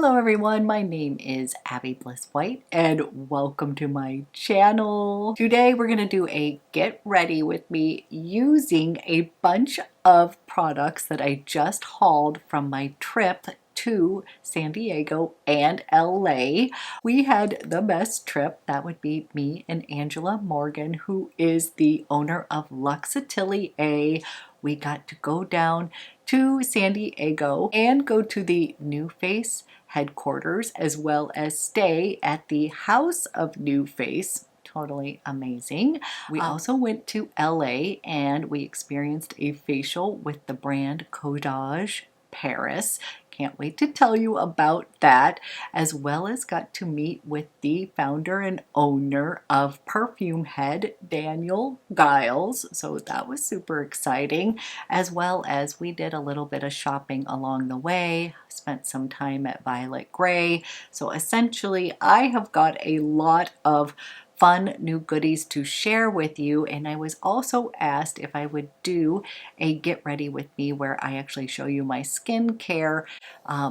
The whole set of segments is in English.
Hello everyone, my name is Abby Bliss White and welcome to my channel. Today we're going to do a get ready with me using a bunch of products that I just hauled from my trip to San Diego and LA. We had the best trip. That would be me and Angela Morgan, who is the owner of Luxe Atelier. We got to go down to San Diego and go to the New Face headquarters as well as stay at the House of New Face. Totally amazing. We also went to LA and we experienced a facial with the brand Corail Paris. Can't wait to tell you about that, as well as got to meet with the founder and owner of Perfume Head, Daniel Giles. So that was super exciting, as well as we did a little bit of shopping along the way, spent some time at Violet Grey. So essentially, I have got a lot of fun new goodies to share with you, and I was also asked if I would do a get ready with me where I actually show you my skincare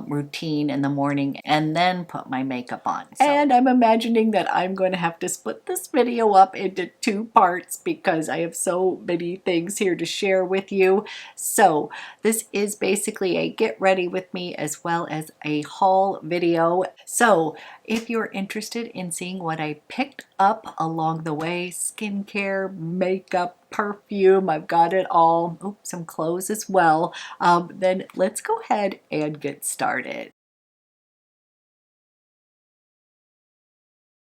routine in the morning and then put my makeup on. And I'm imagining that I'm going to have to split this video up into two parts because I have so many things here to share with you. So this is basically a get ready with me as well as a haul video. So if you're interested in seeing what I picked up along the way, skincare, makeup, perfume, I've got it all, oops, some clothes as well, then let's go ahead and get started.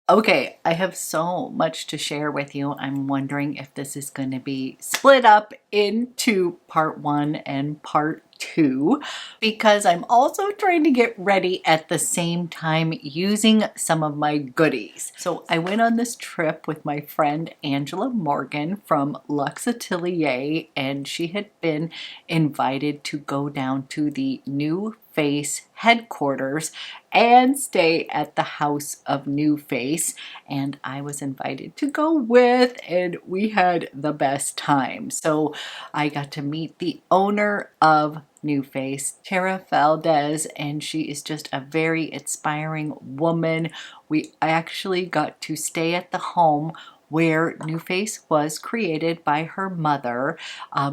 Okay, I have so much to share with you. I'm wondering if this is going to be split up into part 1 and part 2 because I'm also trying to get ready at the same time using some of my goodies. So I went on this trip with my friend Angela Morgan from Luxe Atelier, and she had been invited to go down to the New Face headquarters and stay at the House of New Face, and I was invited to go with, and we had the best time. So I got to meet the owner of New Face, Tara Valdez, and she is just a very inspiring woman. We actually got to stay at the home where New Face was created by her mother.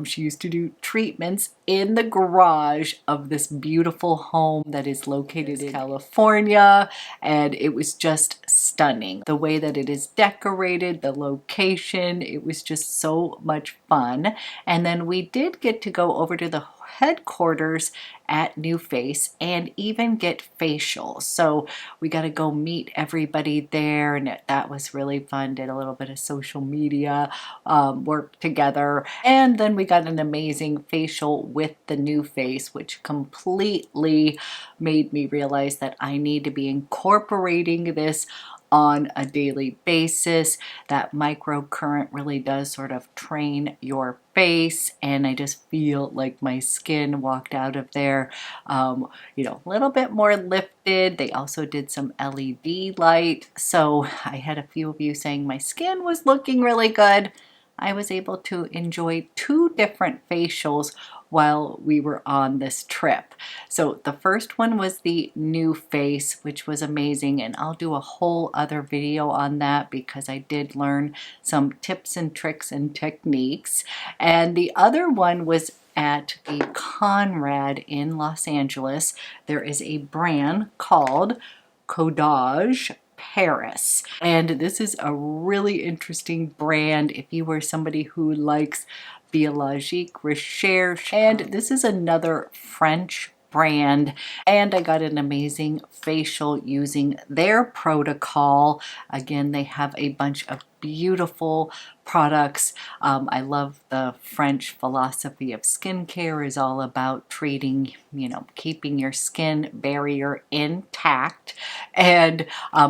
She used to do treatments in the garage of this beautiful home that is located in California, and it was just stunning. The way that it is decorated, the location, it was just so much fun. And then we did get to go over to the headquarters at New Face and even get facials. So we got to go meet everybody there, and that was really fun. Did a little bit of social media work together, and then we got an amazing facial with the New Face, which completely made me realize that I need to be incorporating this on a daily basis. That microcurrent really does sort of train your face, and I just feel like my skin walked out of there you know, a little bit more lifted. They also did some LED light, so I had a few of you saying my skin was looking really good. I was able to enjoy 2 different facials while we were on this trip. So the first one was the New Face, which was amazing, and I'll do a whole other video on that because I did learn some tips and tricks and techniques. And the other one was at the Conrad in Los Angeles. There is a brand called Corail Paris, and this is a really interesting brand if you are somebody who likes biologique recherche, and this is another French brand, and I got an amazing facial using their protocol. Again, they have a bunch of beautiful products. I love the French philosophy of skincare is all about treating, you know, keeping your skin barrier intact, and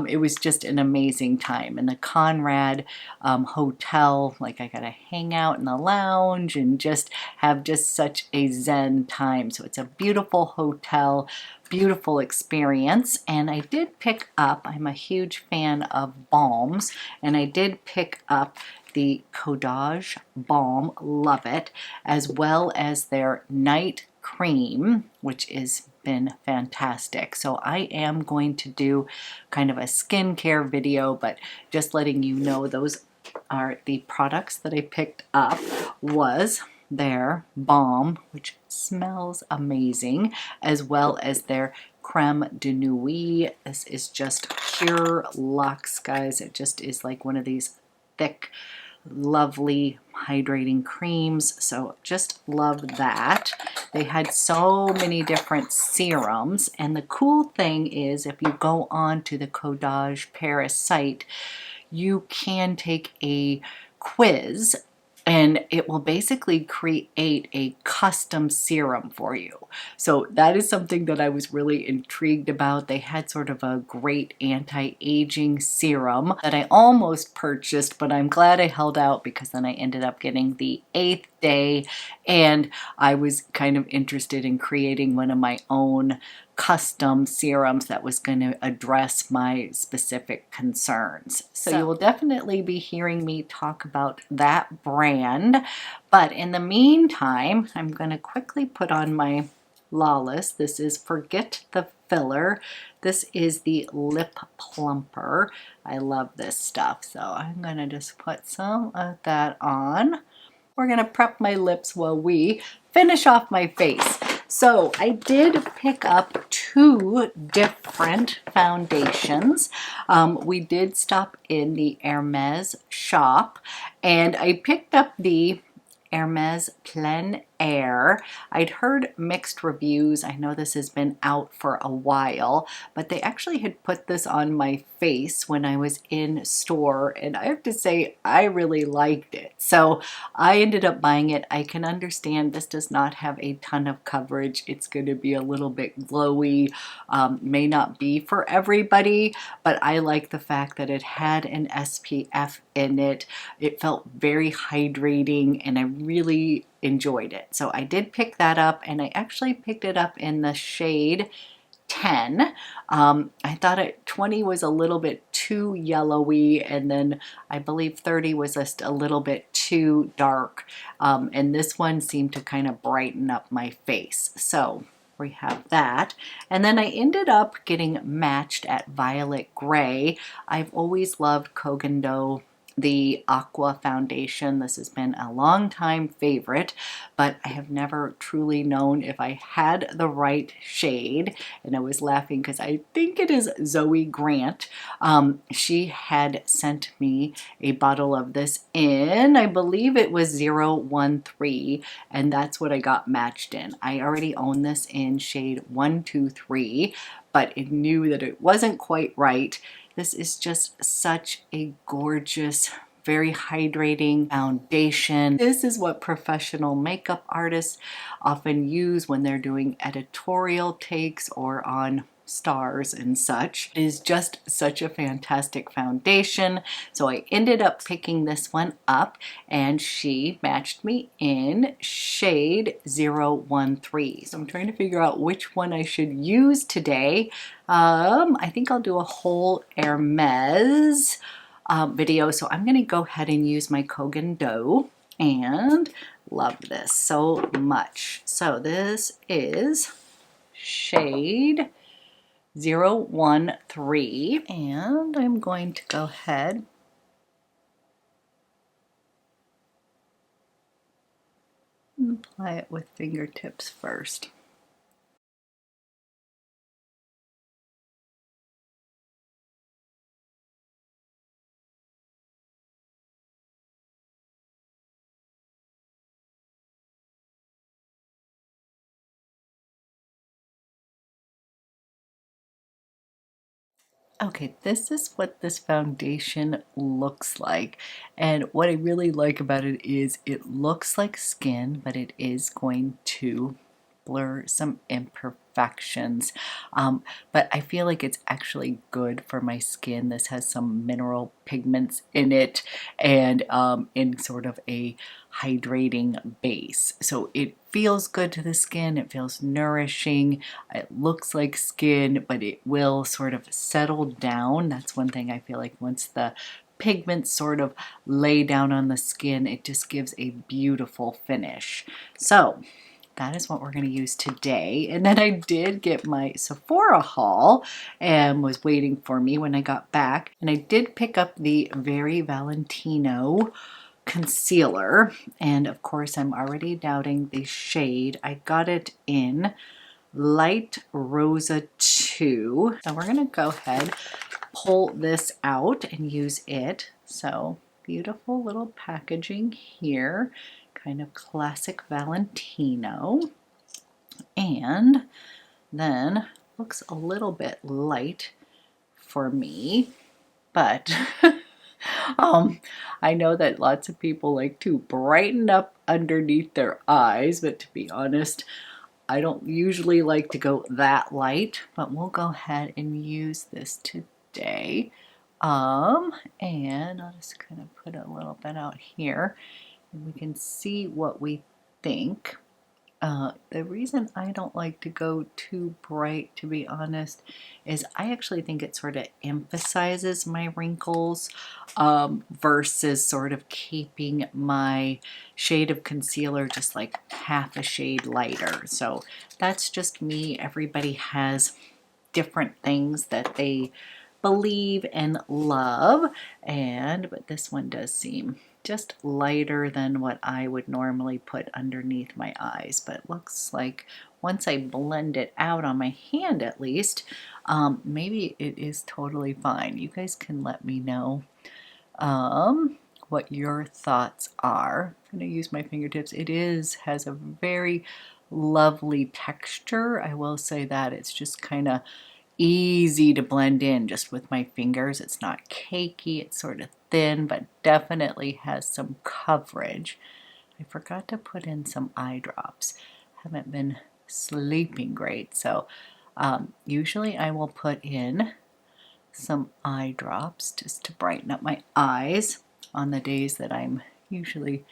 it was just an amazing time. In the Conrad hotel, like I got to hang out in the lounge and just have just such a zen time. So it's a beautiful hotel, beautiful experience. And I did pick up, I'm a huge fan of balms, and I did pick up the Corail Balm, love it, as well as their night cream, which is been fantastic. So I am going to do kind of a skincare video, but just letting you know those are the products that I picked up. Was their balm, which smells amazing, as well as their creme de nuit. This is just pure luxe, guys. It just is like one of these thick, lovely hydrating creams. So just love that. They had so many different serums, and the cool thing is if you go on to the Corail Paris site, you can take a quiz and it will basically create a custom serum for you. So that is something that I was really intrigued about. They had sort of a great anti-aging serum that I almost purchased, but I'm glad I held out because then I ended up getting the 8th day, and I was kind of interested in creating one of my own custom serums that was going to address my specific concerns. So you will definitely be hearing me talk about that brand. But in the meantime, I'm going to quickly put on my Lawless. This is Forget the Filler. This is the Lip Plumper. I love this stuff. So I'm going to just put some of that on. We're going to prep my lips while we finish off my face. So I did pick up 2 different foundations. We did stop in the Hermes shop, and I picked up the Hermes Plein Air. I'd heard mixed reviews. I know this has been out for a while, but they actually had put this on my face when I was in store, and I have to say I really liked it. So I ended up buying it. I can understand this does not have a ton of coverage. It's going to be a little bit glowy, may not be for everybody, but I like the fact that it had an SPF in it. It felt very hydrating, and I really enjoyed it. So I did pick that up, and I actually picked it up in the shade 10. I thought 20 was a little bit too yellowy, and then I believe 30 was just a little bit too dark, and this one seemed to kind of brighten up my face. So we have that, and then I ended up getting matched at Violet Gray. I've always loved Kogan Do, the Aqua foundation. This has been a long time favorite, but I have never truly known if I had the right shade. And I was laughing because I think it is Zoe Grant. She had sent me a bottle of this in, I believe it was 013, and that's what I got matched in. I already own this in shade 123, but it knew that it wasn't quite right. This is just such a gorgeous, very hydrating foundation. This is what professional makeup artists often use when they're doing editorial takes or on stars and such. It is just such a fantastic foundation. So I ended up picking this one up, and she matched me in shade 013. So I'm trying to figure out which one I should use today. I think I'll do a whole Hermes video. So I'm going to go ahead and use my Kogan Do, and love this so much. So this is shade 013, and I'm going to go ahead and apply it with fingertips first. Okay, this is what this foundation looks like, and what I really like about it is it looks like skin, but it is going to blur some imperfections, but I feel like it's actually good for my skin. This has some mineral pigments in it, and in sort of a hydrating base, so it feels good to the skin. It feels nourishing. It looks like skin, but it will sort of settle down. That's one thing I feel like once the pigments sort of lay down on the skin, it just gives a beautiful finish. So that is what we're going to use today. And then I did get my Sephora haul and was waiting for me when I got back. And I did pick up the Very Valentino concealer. And of course, I'm already doubting the shade. I got it in Light Rosa 2. So we're going to go ahead, pull this out and use it. So beautiful little packaging here. Kind of classic Valentino, and then looks a little bit light for me, but I know that lots of people like to brighten up underneath their eyes, but to be honest, I don't usually like to go that light, but we'll go ahead and use this today. And I'll just kind of put a little bit out here, and we can see what we think. The reason I don't like to go too bright, to be honest, is I actually think it sort of emphasizes my wrinkles versus sort of keeping my shade of concealer just like half a shade lighter. So that's just me. Everybody has different things that they believe and love, but this one does seem just lighter than what I would normally put underneath my eyes, but it looks like once I blend it out on my hand at least, maybe it is totally fine. You guys can let me know what your thoughts are. I'm going to use my fingertips. It has a very lovely texture. I will say that it's just kind of easy to blend in just with my fingers. It's not cakey, it's sort of thin, but definitely has some coverage. I forgot to put in some eye drops. Haven't been sleeping great, so usually I will put in some eye drops just to brighten up my eyes on the days that I'm usually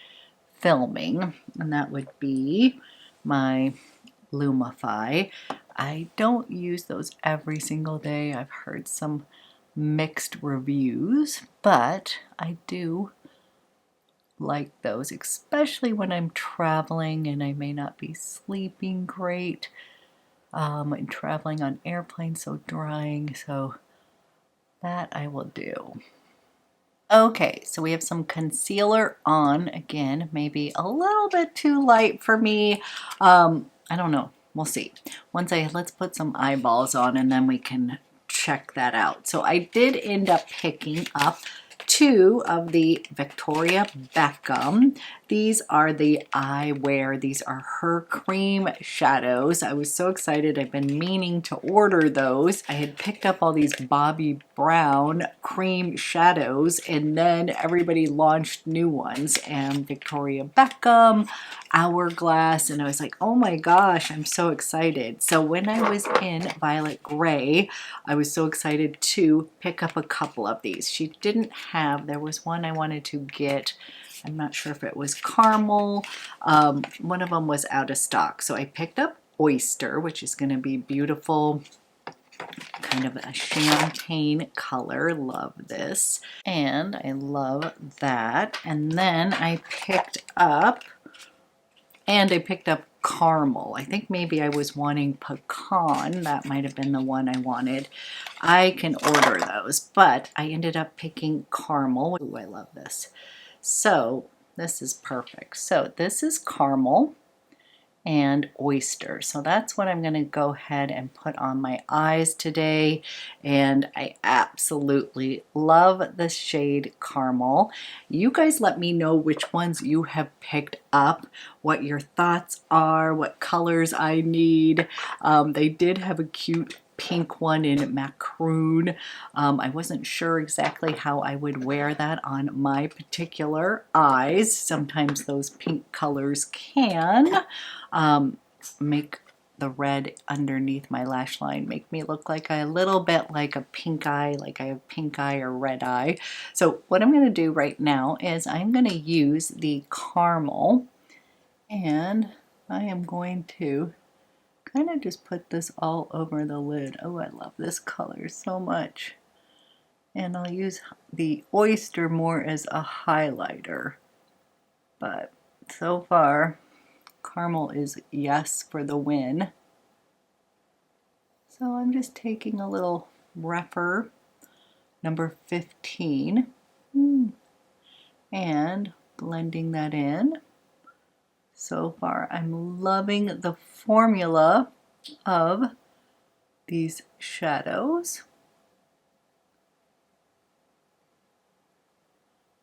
filming, and that would be my Lumify. I don't use those every single day. I've heard some mixed reviews, but I do like those, especially when I'm traveling and I may not be sleeping great. And traveling on airplanes, so drying, so that I will do. Okay, so we have some concealer on. Again, maybe a little bit too light for me. I don't know. We'll see. Let's put some eyeballs on and then we can check that out. So I did end up picking up 2 of the Victoria Beckham. These are the eyewear. These are her cream shadows. I was so excited. I've been meaning to order those. I had picked up all these Bobbi Brown cream shadows, and then everybody launched new ones, and Victoria Beckham, Hourglass, and I was like, oh my gosh, I'm so excited. So when I was in Violet Gray, I was so excited to pick up a couple of these. She didn't have, there was one I wanted to get, I'm not sure if it was caramel. One of them was out of stock. So I picked up Oyster, which is going to be beautiful, kind of a champagne color. Love this. And I love that. And then I picked up caramel. I think maybe I was wanting pecan. That might have been the one I wanted. I can order those, but I ended up picking caramel. Ooh, I love this. So this is perfect. So this is caramel and oyster. So that's what I'm going to go ahead and put on my eyes today. And I absolutely love the shade caramel. You guys let me know which ones you have picked up, what your thoughts are, what colors I need. They did have a cute pink one in macaroon. I wasn't sure exactly how I would wear that on my particular eyes. Sometimes those pink colors can make the red underneath my lash line make me look like a little bit like a pink eye, like I have pink eye or red eye. So what I'm going to do right now is I'm going to use the caramel, and I am going to kind of just put this all over the lid. Oh, I love this color so much. And I'll use the oyster more as a highlighter. But so far, caramel is yes for the win. So I'm just taking a little rougher, number 15, and blending that in. So far, I'm loving the formula of these shadows.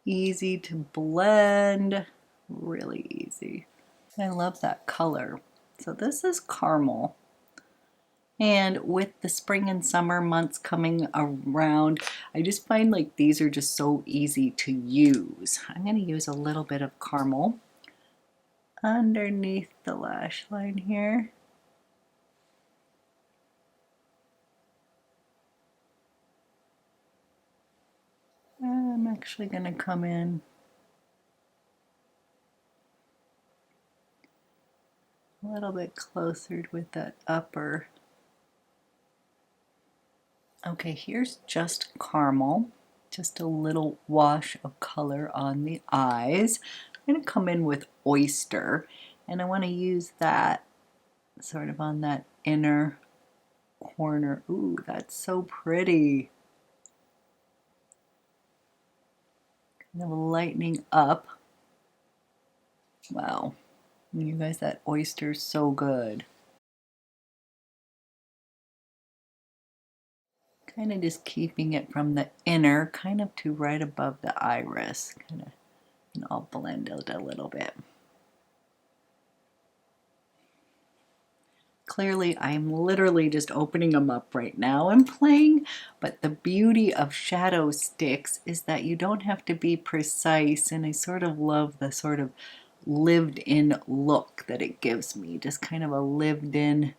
Easy to blend, really easy. I love that color. So this is caramel. And with the spring and summer months coming around, I just find like these are just so easy to use. I'm going to use a little bit of caramel underneath the lash line here. I'm actually going to come in a little bit closer with that upper. Okay, here's just caramel, just a little wash of color on the eyes. I'm going to come in with oyster, and I want to use that sort of on that inner corner. Ooh, that's so pretty. Kind of lightening up. Wow, you guys, that oyster's so good. Kind of just keeping it from the inner, kind of to right above the iris. Kind of, and I'll blend it a little bit. Clearly, I'm literally just opening them up right now and playing, but the beauty of shadow sticks is that you don't have to be precise, and I sort of love the sort of lived-in look that it gives me, just kind of a lived-in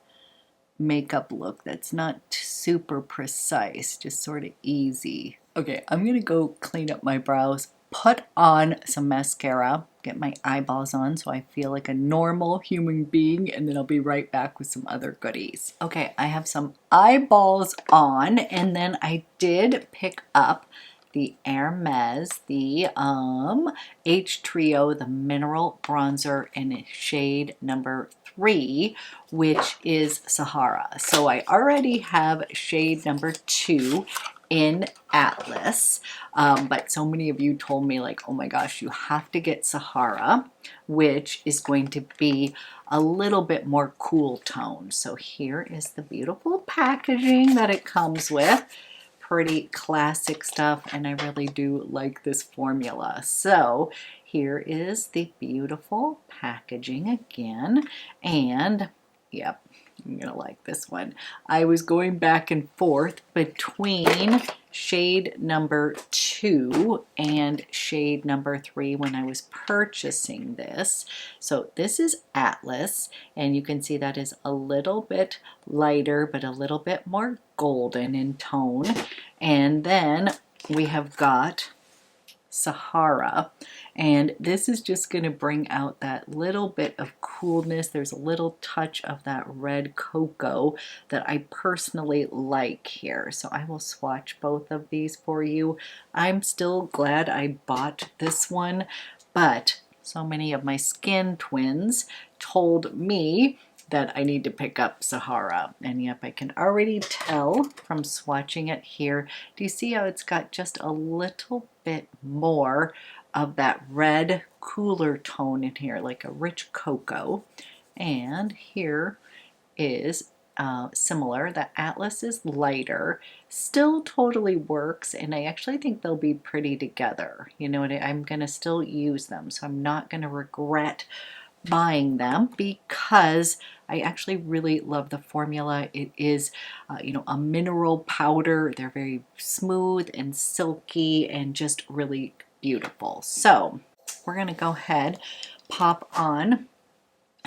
makeup look that's not super precise, just sort of easy. Okay, I'm gonna go clean up my brows, put on some mascara, get my eyeballs on so I feel like a normal human being, and then I'll be right back with some other goodies. Okay, I have some eyeballs on, and then I did pick up the Hermes, the H Trio, the Mineral Bronzer in shade number 3, which is Sahara. So I already have shade number 2 in Atlas, but so many of you told me like, oh my gosh, you have to get Sahara, which is going to be a little bit more cool tone. So here is the beautiful packaging that it comes with. Pretty classic stuff, and I really do like this formula. So here is the beautiful packaging again, and yep, I'm gonna like this one. I was going back and forth between shade number 2 and shade number 3 when I was purchasing this. So this is Atlas, and you can see that is a little bit lighter but a little bit more golden in tone. And then we have got Sahara, and this is just going to bring out that little bit of coolness. There's a little touch of that red cocoa that I personally like here. So I will swatch both of these for you. I'm still glad I bought this one, but so many of my skin twins told me that I need to pick up Sahara, and yep, I can already tell from swatching it here. Do you see how it's got just a little bit more of that red cooler tone in here, like a rich cocoa? And here is similar. The Atlas is lighter, still totally works, and I actually think they'll be pretty together. You know what, I'm gonna still use them, so I'm not gonna regret buying them because I actually really love the formula. It is, you know, a mineral powder. They're very smooth and silky and just really beautiful. So we're going to go ahead, pop on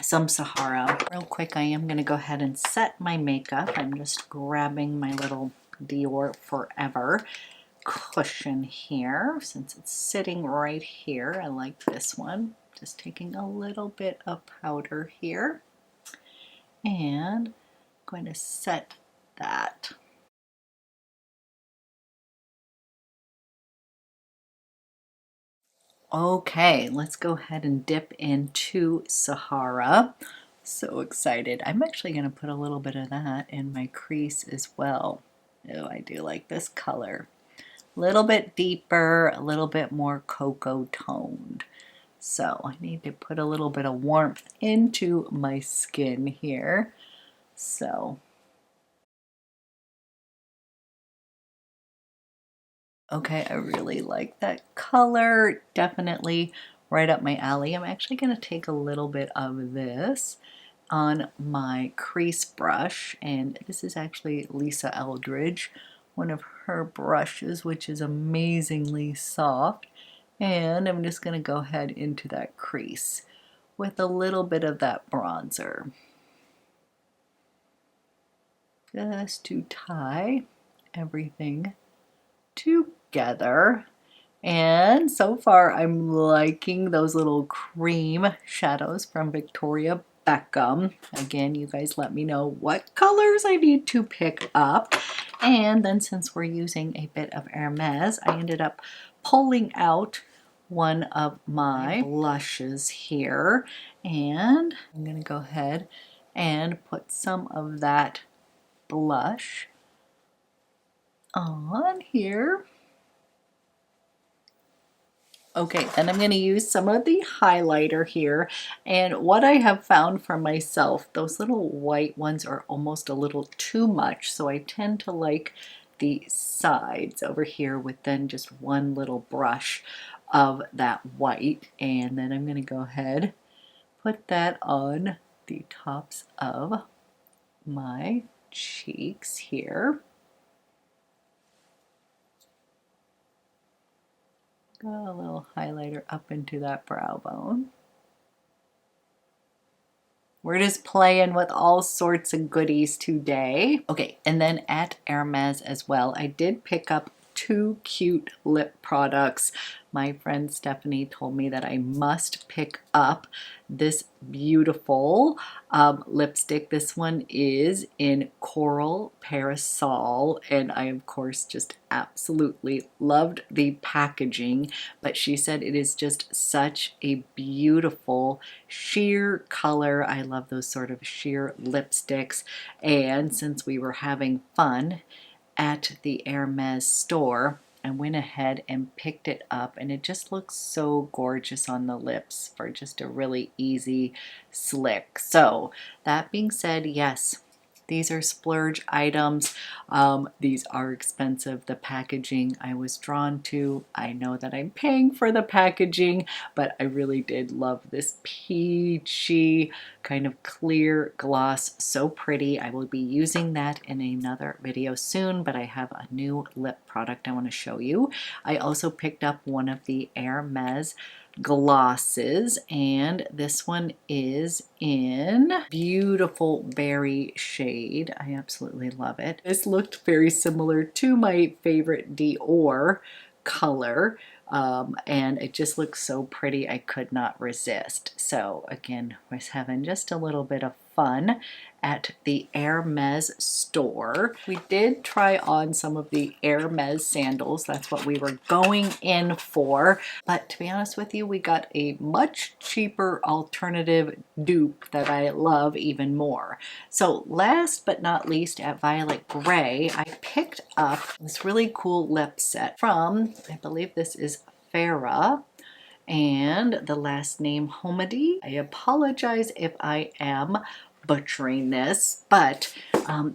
some Sahara. Real quick, I am going to go ahead and set my makeup. I'm just grabbing my little Dior Forever cushion here since it's sitting right here. I like this one. Just taking a little bit of powder here and going to set that. Okay, let's go ahead and dip into Sahara. So excited. I'm actually going to put a little bit of that in my crease as well. Oh, I do like this color. A little bit deeper, a little bit more cocoa toned. So I need to put a little bit of warmth into my skin here. So, okay, I really like that color. Definitely right up my alley. I'm actually going to take a little bit of this on my crease brush, and this is actually Lisa Eldridge, one of her brushes, which is amazingly soft. And I'm just going to go ahead into that crease with a little bit of that bronzer, just to tie everything together. And so far I'm liking those little cream shadows from Victoria Beckham. Again, you guys let me know what colors I need to pick up. And then since we're using a bit of Hermes, I ended up pulling out one of my blushes here. And I'm going to go ahead and put some of that blush on here. Okay, then I'm going to use some of the highlighter here, and what I have found for myself, those little white ones are almost a little too much, so I tend to like the sides over here with then just one little brush of that white, and then I'm going to go ahead, put that on the tops of my cheeks here. Got a little highlighter up into that brow bone. We're just playing with all sorts of goodies today. Okay, and then at Hermes as well, I did pick up two cute lip products. My friend Stephanie told me that I must pick up this beautiful lipstick. This one is in Corail Parasol, and I of course just absolutely loved the packaging, but she said it is just such a beautiful sheer color. I love those sort of sheer lipsticks, and since we were having fun at the Hermes store, I went ahead and picked it up, and it just looks so gorgeous on the lips for just a really easy slick. So that being said, yes, these are splurge items. These are expensive. The packaging I was drawn to. I know that I'm paying for the packaging, but I really did love this peachy kind of clear gloss. So pretty. I will be using that in another video soon, but I have a new lip product I want to show you. I also picked up one of the Hermes glosses, and this one is in beautiful berry shade. I absolutely love it. This looked very similar to my favorite Dior color, and it just looks so pretty. I could not resist. So again, was having just a little bit of fun at the Hermes store. We did try on some of the Hermes sandals. That's what we were going in for. But to be honest with you, we got a much cheaper alternative dupe that I love even more. So last but not least, at Violet Grey, I picked up this really cool lip set from, I believe this is FARA, and the last name HOMIDI. I apologize if I am butchering this, but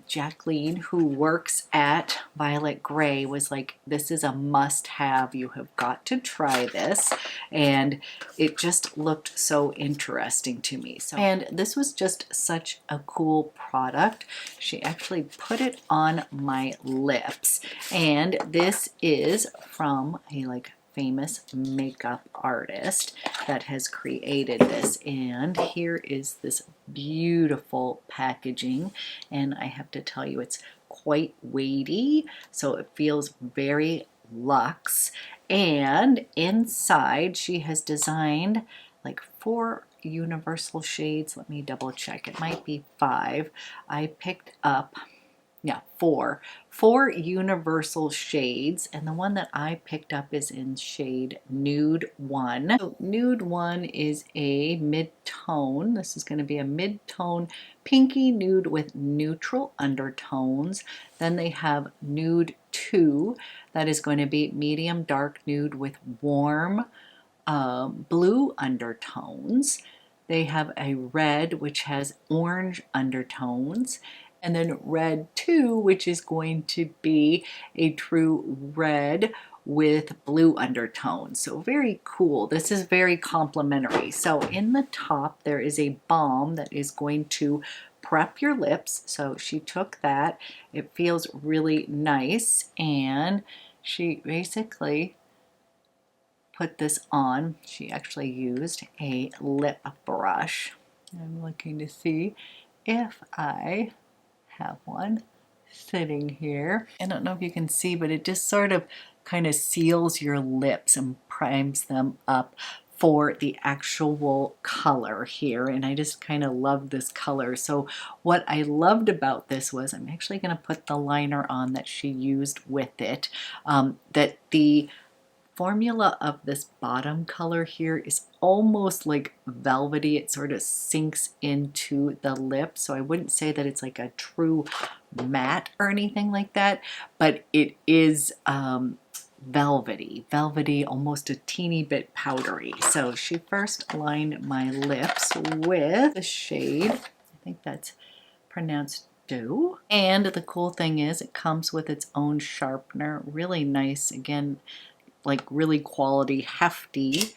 Jacqueline, who works at Violet Grey, was like, this is a must-have. You have got to try this, and it just looked so interesting to me. So, and this was just such a cool product. She actually put it on my lips, and this is from a famous makeup artist that has created this, and here is this beautiful packaging, and I have to tell you, it's quite weighty, so it feels very luxe. And inside she has designed like 4 universal shades. Let me double check, it might be 5. I picked up yeah, four universal shades, and the one that I picked up is in shade Nude 1. So Nude 1 is a mid-tone. This is going to be a mid-tone pinky nude with neutral undertones. Then they have Nude 2, that is going to be medium dark nude with warm blue undertones. They have a red which has orange undertones, and then red 2, which is going to be a true red with blue undertones. So very cool. This is very complimentary. So in the top there is a balm that is going to prep your lips. So she took that. It feels really nice, and she basically put this on. She actually used a lip brush. I'm looking to see if I have one sitting here. I don't know if you can see, but it just sort of kind of seals your lips and primes them up for the actual color here, and I just kind of love this color. So what I loved about this was, I'm actually going to put the liner on that she used with it, that the formula of this bottom color here is almost like velvety. It sort of sinks into the lip, so I wouldn't say that it's like a true matte or anything like that, but it is velvety, almost a teeny bit powdery. So she first lined my lips with the shade, I think that's pronounced Dough. And the cool thing is it comes with its own sharpener, really nice, again, like really quality, hefty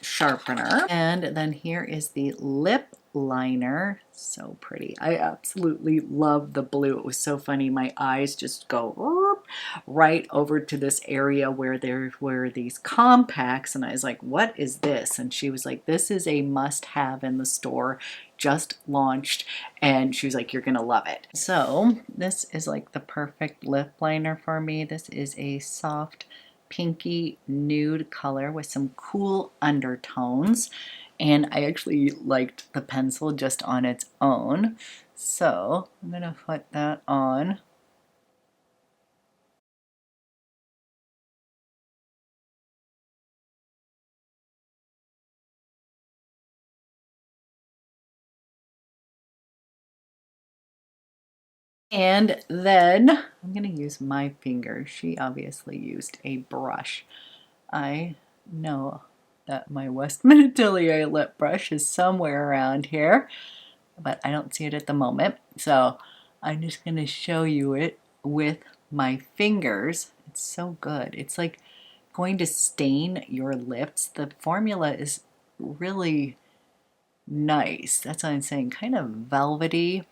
sharpener. And then here is the lip liner. So pretty. I absolutely love the blue. It was so funny. My eyes just go right over to this area where there were these compacts, and I was like, what is this? And she was like, this is a must-have in the store, just launched, and she was like, you're gonna love it. So this is like the perfect lip liner for me. This is a soft pinky nude color with some cool undertones, and I actually liked the pencil just on its own, so I'm gonna put that on. And then I'm gonna use my finger. She obviously used a brush. I know that my Westman Atelier lip brush is somewhere around here, but I don't see it at the moment. So I'm just going to show you it with my fingers. It's so good. It's like going to stain your lips. The formula is really nice. That's what I'm saying, kind of velvety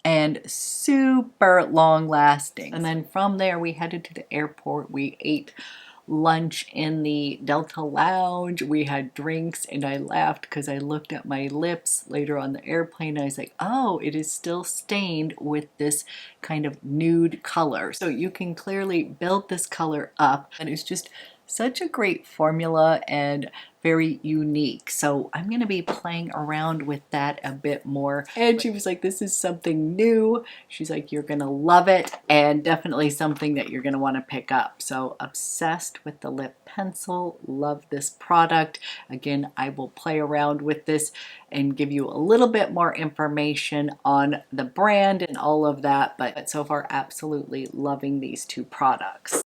and super long lasting. And then from there we headed to the airport. We ate lunch in the Delta Lounge. We had drinks, and I laughed because I looked at my lips later on the airplane. I was like, oh, it is still stained with this kind of nude color. So you can clearly build this color up, and it's just such a great formula and very unique. So I'm going to be playing around with that a bit more. And she was like, this is something new. She's like, you're going to love it, and definitely something that you're going to want to pick up. So obsessed with the lip pencil. Love this product. Again, I will play around with this and give you a little bit more information on the brand and all of that. But so far, absolutely loving these two products.